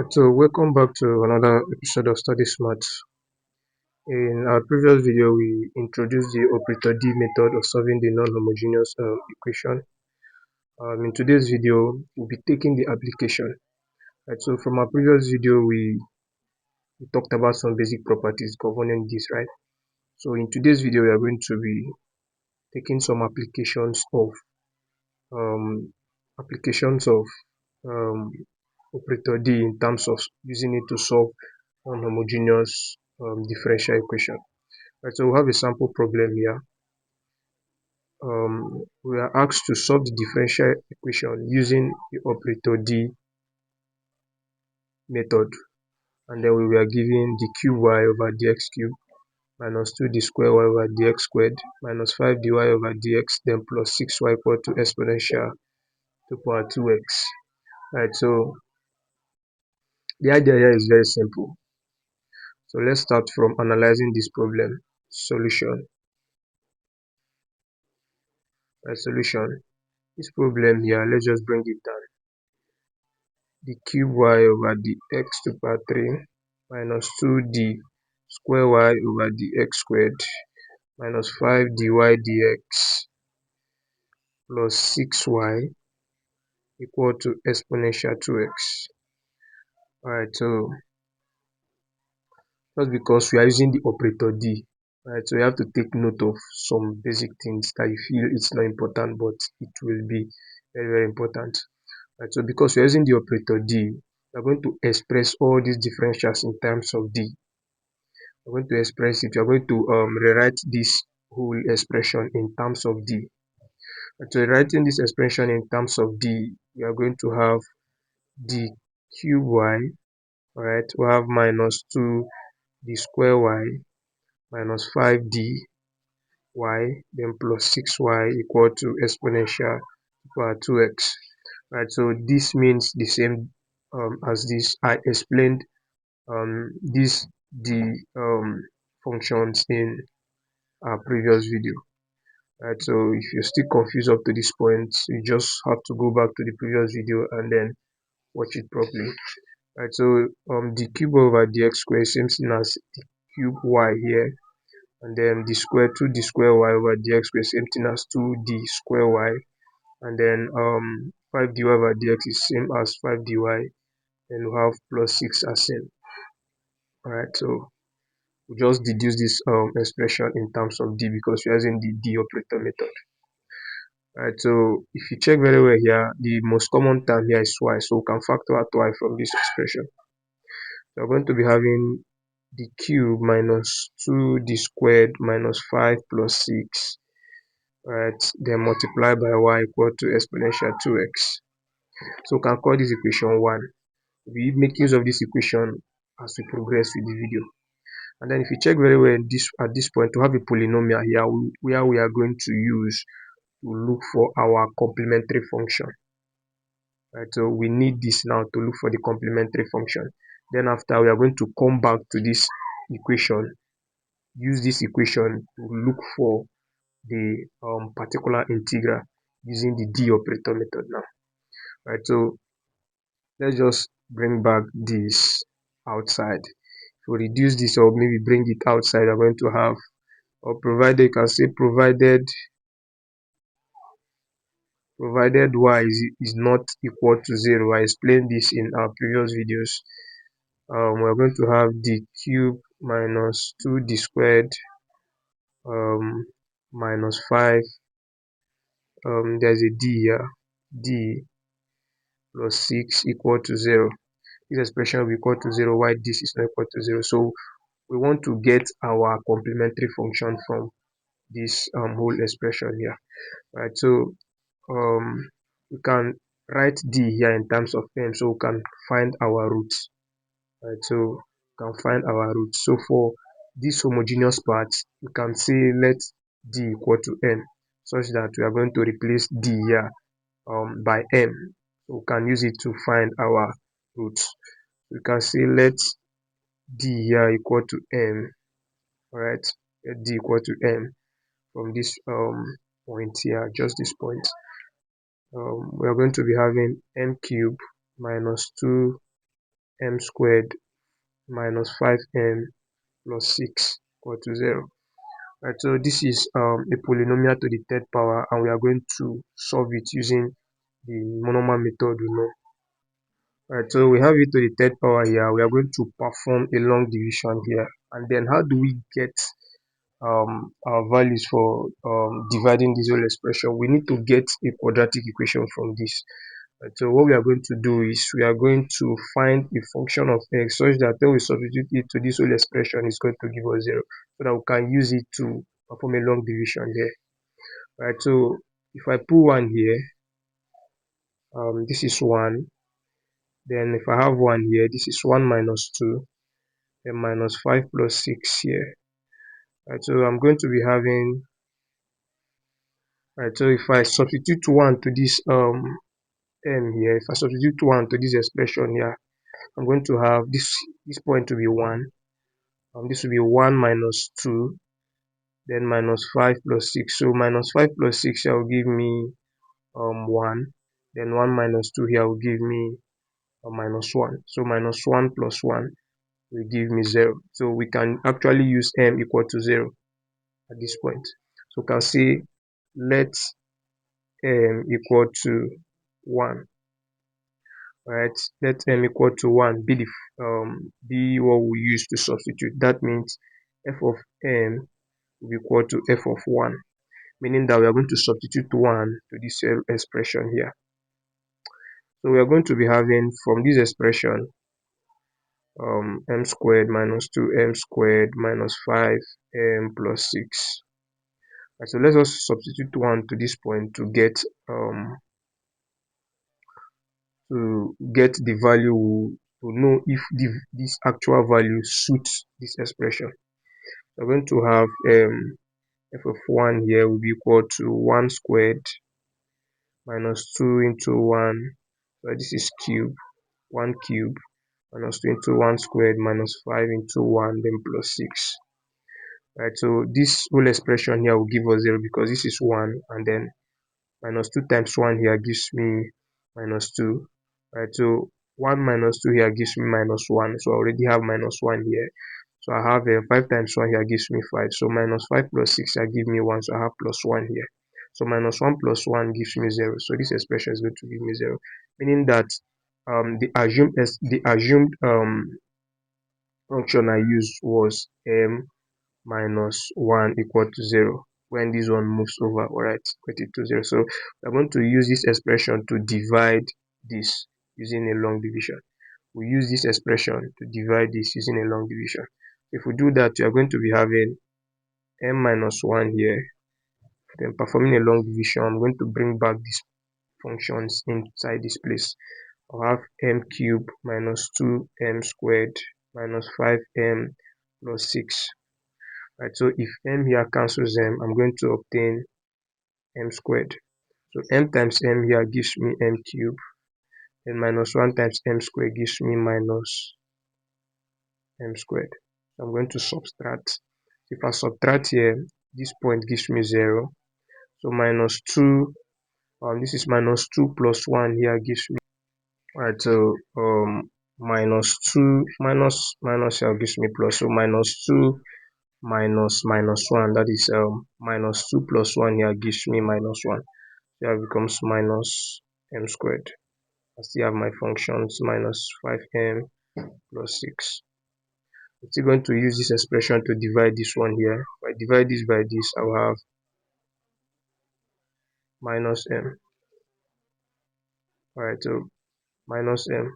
So welcome back to another episode of Studysmart. In our previous video, we introduced the operator D method of solving the non-homogeneous equation. In today's video, we'll be taking the application. Right, so from our previous video, we talked about some basic properties governing this, right? So in today's video, we are going to be taking some um, applications of um, operator D in terms of using it to solve non-homogeneous differential equation. Right, so we have a sample problem here. We are asked to solve the differential equation using the operator D method, and then we were given the cube y over dx cube minus 2d square y over dx squared minus 5dy over dx, then plus 6y equal to exponential to power 2x. Right, so the idea here is very simple. So let's start from analyzing this problem. Solution. Solution. This problem here, let's just bring it down. The cube y over the x to the power 3 minus 2d square y over the x squared minus 5 dy dx plus 6y equal to exponential 2x. Alright, so just because we are using the operator D, right, so you have to take note of some basic things that you feel it's not important, but it will be very, very important. Right, so because we are using the operator D, we are going to express all these differentials in terms of D. We're going to express it. We are going to rewrite this whole expression in terms of D. So writing this expression in terms of D, we are going to have d cube y, alright, we have minus 2 d square y minus 5d y, then plus 6y equal to exponential power 2x. Right, so this means the same as this. I explained the functions in our previous video. Right, so if you're still confused up to this point, you just have to go back to the previous video and then watch it properly. Right, so the cube over dx square is same thing as the cube y here, and then the square 2d square y over dx square same thing as 2d square y, and then 5dy over dx is same as 5dy, and we have plus 6 as same. Alright, so we just deduce this expression in terms of d because we're using the d operator method. Right, so if you check very well here, the most common term here is y, so we can factor out y from this expression. So we're going to be having the cube minus 2d squared minus 5 plus 6, right, then multiply by y equal to exponential 2x. So we can call this equation 1. We make use of this equation as we progress with the video. And then if you check very well at this point, to have a polynomial here where we are going to use to look for our complementary function. Right, so we need this now to look for the complementary function. Then after, we are going to come back to this equation, use this equation to look for the particular integral using the d operator method now. Right, so let's just bring back this outside. If we reduce this or maybe bring it outside, we're going to have, or provided, you can say provided y is not equal to 0. I explained this in our previous videos. We're going to have d cube minus 2d squared minus 5. There's a d here, d plus 6 equal to 0. This expression will be equal to 0 while this is not equal to 0. So we want to get our complementary function from this whole expression here. Right, so we can write d here in terms of m, so we can find our roots. Right, so we can find our roots. So for this homogeneous part, we can say let d equal to m, such that we are going to replace d here by m. So we can use it to find our roots. We can say let d here equal to m. Alright, let d equal to m from this point here, just this point. We are going to be having m cube minus 2 m squared minus 5m plus 6 equal to 0. Right, so this is a polynomial to the third power, and we are going to solve it using the monomer method we know. Right, so we have it to the third power here. We are going to perform a long division here, and then how do we get our values for dividing this whole expression? We need to get a quadratic equation from this. Right, so what we are going to do is we are going to find a function of x such that when we substitute it to this whole expression, it's going to give us 0, so that we can use it to perform a long division here. Right, so if I put 1 here, this is 1. Then if I have 1 here, this is 1 minus 2, then minus 5 plus 6 here. Right, so I'm going to be having, right, so if I substitute 1 to this term here, if I substitute 1 to this expression here, I'm going to have this point to be 1. This will be 1 minus 2, then minus 5 plus 6. So minus 5 plus 6 here will give me 1. Then 1 minus 2 here will give me minus 1. So minus 1 plus 1 will give me 0. So we can actually use m equal to 0 at this point. So we can say let m equal to 1. Right, let m equal to 1 be what we use to substitute. That means f of m will be equal to f of 1, meaning that we are going to substitute 1 to this expression here. So we are going to be having from this expression m squared minus 2m squared minus 5m plus 6. Right, so let us substitute 1 to this point to get the value, to know if this actual value suits this expression. We're going to have f of 1 here will be equal to 1 squared minus 2 into 1, so this is cube, 1 cube minus 2 into 1 squared minus 5 into 1, then plus 6. Right, so this whole expression here will give us 0 because this is 1, and then minus 2 times 1 here gives me minus 2. Right, so 1 minus 2 here gives me minus 1, so I already have minus 1 here. So I have 5 times 1 here gives me 5, so minus 5 plus 6 here give me 1, so I have plus 1 here. So minus 1 plus 1 gives me 0, so this expression is going to give me 0, meaning that the assumed function I used was m minus 1 equal to 0 when this one moves over, alright, equal to 0. So we're going to use this expression to divide this using a long division. We use this expression to divide this using a long division. If we do that, we are going to be having m minus 1 here. Then performing a long division, I'm going to bring back these functions inside this place. I'll have m cubed minus 2m squared minus 5m plus 6. Right, so if m here cancels m, I'm going to obtain m squared. So m times m here gives me m cubed, then minus 1 times m squared gives me minus m squared. So I'm going to subtract. If I subtract here, this point gives me 0. So minus 2, this is minus 2 plus 1 here gives me, right, so minus 2 minus here gives me plus, so minus 2 minus 1, that is minus 2 plus 1 here gives me minus 1. Here becomes minus m squared. I still have my functions minus 5m plus 6. I'm still going to use this expression to divide this one here. If I divide this by this, I will have minus m. Alright, so minus m.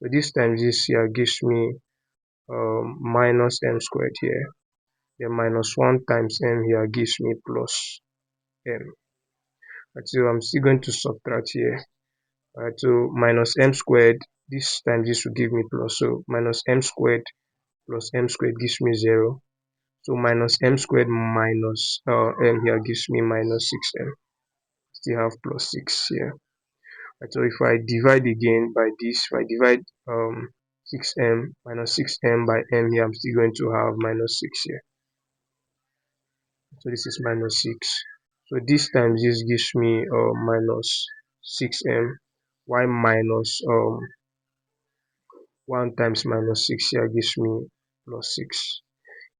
So this times this here gives me minus m squared here. Then minus 1 times m here gives me plus m. Right, so I'm still going to subtract here. Alright, so minus m squared, this times this will give me plus. So minus m squared plus m squared gives me 0. So minus m squared minus m here gives me minus 6m. Still have plus 6 here. Right, so if I divide again by this, if I divide 6m minus 6m by m here, I'm still going to have minus 6 here. So this is minus 6. So this times this gives me minus 6m, y minus 1 times minus 6 here gives me plus 6.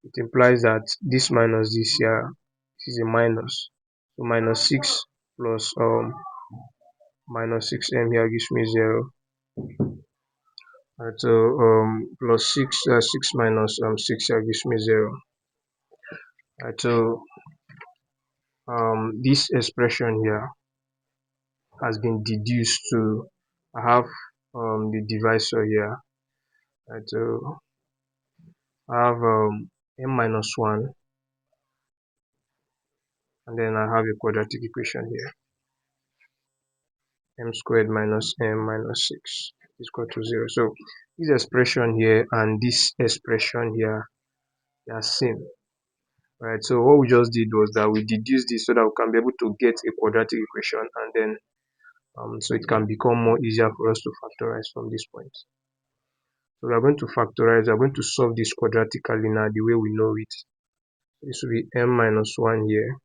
It implies that this minus this here, this is a minus. So minus 6 plus minus 6m here gives me 0. So plus 6 minus 6 here gives me 0. So this expression here has been deduced to have the divisor here. So I have m minus 1, and then I have a quadratic equation here. M squared minus m minus 6 is equal to 0. So this expression here and this expression here, they are same. Right, so what we just did was that we deduced this so that we can be able to get a quadratic equation, and then so it can become more easier for us to factorize from this point. So we are going to factorize, we are going to solve this quadratically now the way we know it. This will be m minus 1 here.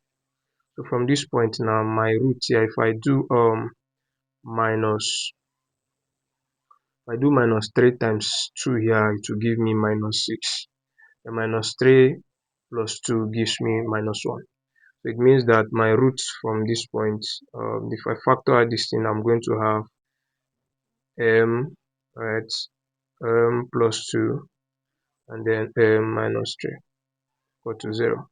So from this point now, my root here, if I do minus 3 times 2 here, it will give me minus 6. And minus 3 plus 2 gives me minus 1. So it means that my roots from this point, if I factor out this thing, I'm going to have m, right, plus 2, and then m minus 3 equal to 0.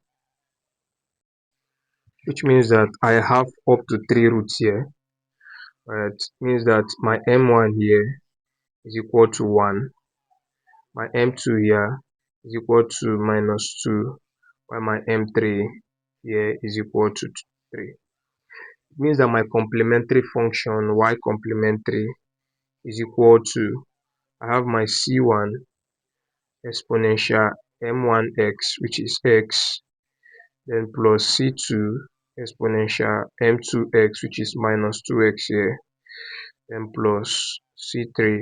Which means that I have up to 3 roots here. Right, means that my m1 here is equal to 1. My m2 here is equal to minus 2, while my m3 here is equal to 3. It means that my complementary function y complementary is equal to, I have my c1 exponential m1x, which is x, then plus c2 exponential m2x, which is minus 2x here, then plus c3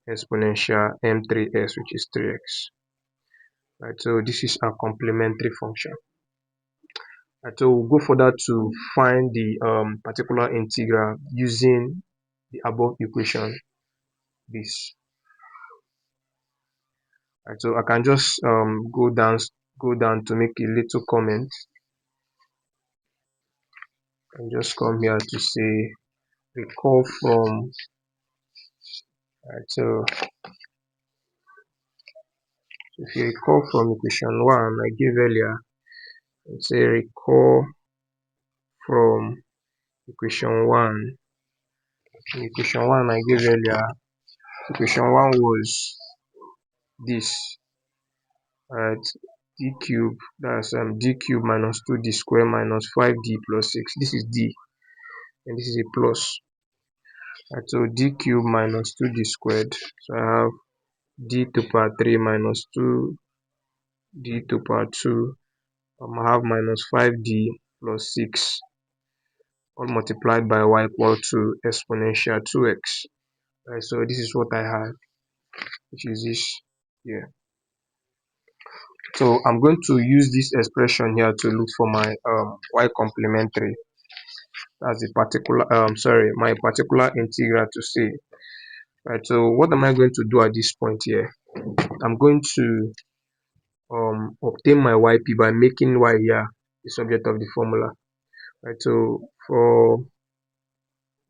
exponential m3x, which is 3x. Right, so this is our complementary function. Right, so we'll go further to find the particular integral using the above equation. This. Right, so I can just go down to make a little comment, and just come here to say recall from. Right, so if you recall from equation 1 I gave earlier, let's say recall from equation 1. Equation 1 I gave earlier, equation 1 was this, right, d cube, that's d cube minus 2d square minus 5d plus 6. This is d, and this is a plus. Right, so d cube minus 2d squared, so I have d to the power 3 minus 2d to the power 2. I have minus 5d plus 6, all multiplied by y equal to exponential 2x. Right, so this is what I have, which is this here. So I'm going to use this expression here to look for my y complementary. That's the particular my particular integral to say. Right, so what am I going to do at this point here? I'm going to obtain my yp by making y here the subject of the formula. Right, so for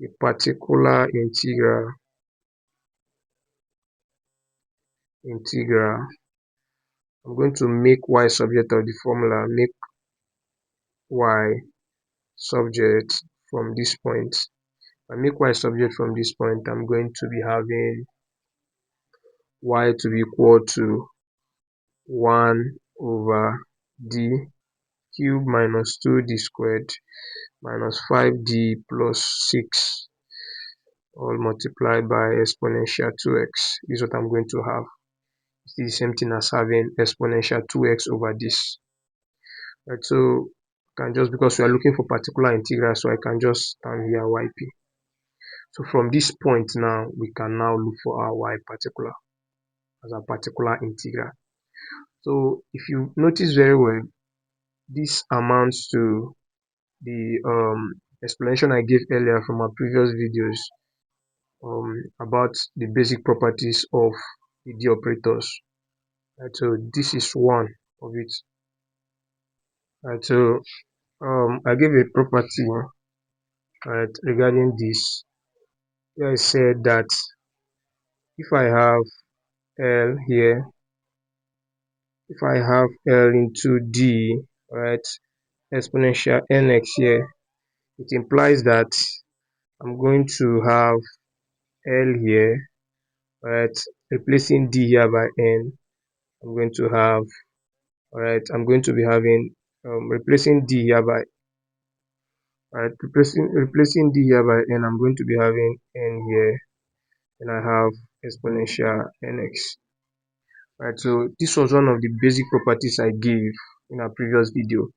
a particular integral, I'm going to make y subject of the formula, make y subject from this point. If I make y subject from this point, I'm going to be having y to be equal to 1 over d cube minus 2d squared minus 5d plus 6, all multiplied by exponential 2x. This is what I'm going to have. It's the same thing as having exponential 2x over this. Right, so can just, because we are looking for particular integral, so I can just stand here yp. So from this point now, we can now look for our y particular as a particular integral. So if you notice very well, this amounts to the explanation I gave earlier from our previous videos, about the basic properties of the D operators. Right, so this is one of it. Right, so I gave a property regarding this. Here I said that if I have L here, if I have L into D, right, exponential nx here, it implies that I'm going to have L here, right, replacing D here by N. I'm going to have, alright, I'm going to be having replacing D here by, right, replacing D here by N, I'm going to be having N here, and I have exponential nx. Right, so this was one of the basic properties I gave in our previous video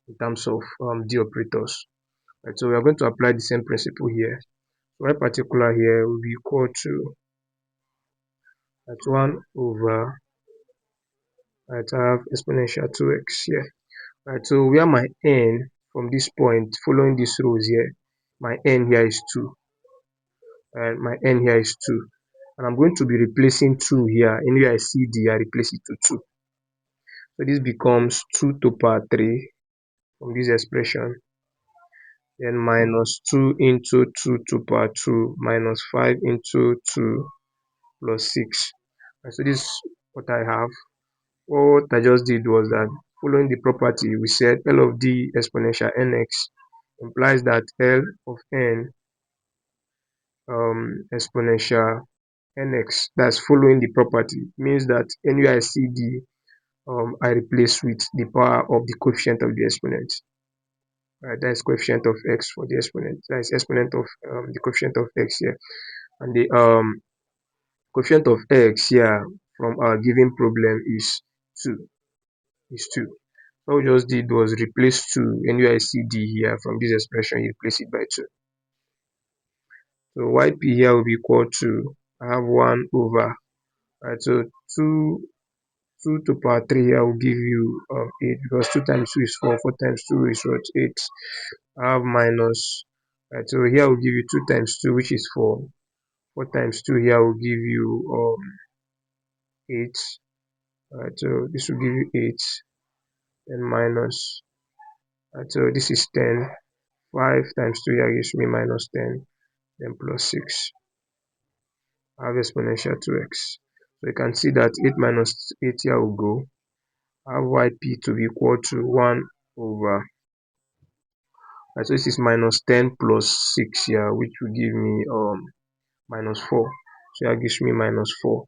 in terms of D operators. Right, so we are going to apply the same principle here. So y particular here will be equal to at 1 over, right, I have exponential 2x here. Right, so where my n from this point following these rows here, my n here is 2, and my n here is 2, and I'm going to be replacing 2 here. Anywhere I see D, I replace it to 2. So this becomes 2 to the power 3 from this expression, then minus 2 into 2 to the power 2 minus 5 into 2 plus 6. Right, so this is what I have. What I just did was that following the property, we said L of D exponential nx implies that L of n exponential nx, that's following the property, means that anywhere I see D, I replace with the power of the coefficient of the exponent. Right, that is coefficient of x for the exponent. That is exponent of the coefficient of x here, and the coefficient of x here from our given problem is 2. What we just did was replace 2. Anywhere I see D here from this expression, you replace it by 2. So yp here will be equal to, I have 1 over, right, so 2 to the power 3 here will give you 8, because 2 times 2 is 4, 4 times 2 is what, 8. I have minus, right, so here will give you 2 times 2, which is 4. 4 times 2 here will give you 8. Right, so this will give you 8, and minus, right, so this is 10. 5 times 2 here gives me minus 10, then plus 6. I have exponential 2x. So you can see that 8 minus 8 here will go. I have yp to be equal to 1 over, right, so this is minus 10 plus 6 here, which will give me minus 4. So that gives me minus 4.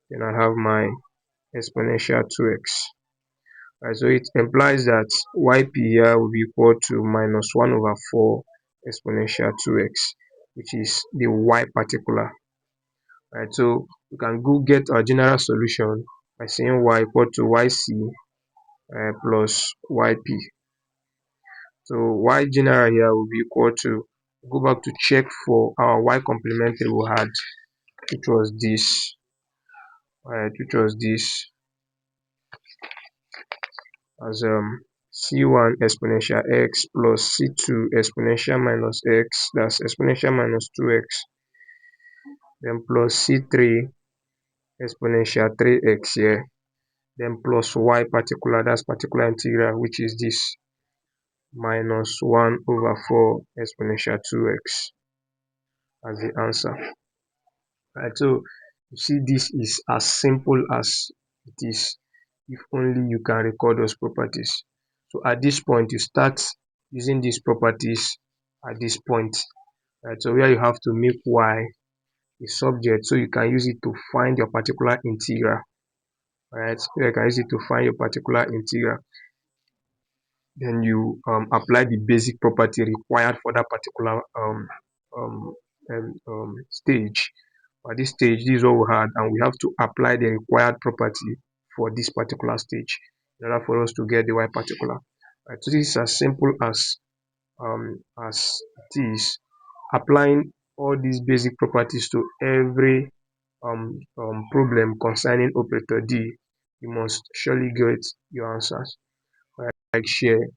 Then I have my exponential 2x. Right, so it implies that yp here will be equal to minus 1 over 4 exponential 2x, which is the y particular. Right, so we can go get our general solution by saying y equal to yc plus yp. So y general here will be equal to, go back to check for our y complementary we had, which was this, as c1 exponential x plus c2 exponential minus x, that's exponential minus 2x, then plus c3 exponential 3x here, then plus y particular, that's particular integral, which is this, minus 1 over 4 exponential 2x as the answer. Right, so you see, this is as simple as it is, if only you can record those properties. So at this point, you start using these properties at this point. Right, so where you have to make y a subject, so you can use it to find your particular integral. Right, so you can use it to find your particular integral. Then you apply the basic property required for that particular stage. At this stage, this is what we had, and we have to apply the required property for this particular stage in order for us to get the y particular. Right, so this is as simple as it is. Applying all these basic properties to every problem concerning operator D, you must surely get your answers. Right, like, share,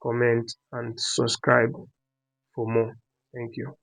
comment, and subscribe for more. Thank you.